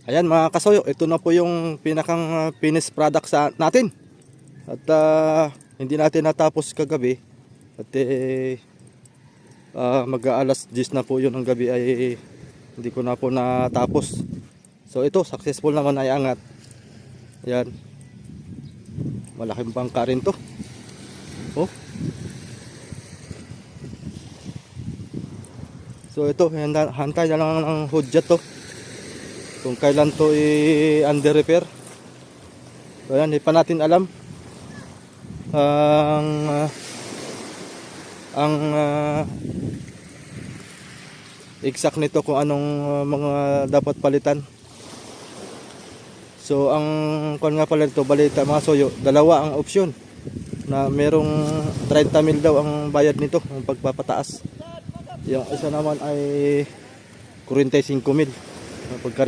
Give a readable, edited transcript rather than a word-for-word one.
Ayan mga kasoyo, ito na po yung pinakang finished product sa natin. At hindi natin natapos kagabi. At mag-aalas 10 na po yun ng gabi ay hindi ko na po natapos. So ito, successful naman ay angat. Ayan. Malaking bangka rin to. Oh. So ito, hantay na lang ng hudyat to. Kung kailan to i-under repair. So yan, hindi pa natin alam ang exact nito kung anong mga dapat palitan. So ang kung nga pala ito, balita mga soyo, dalawa ang opsyon na merong 30 mil daw ang bayad nito, ang pagpapataas. Yung isa naman ay 45 mil. Pagka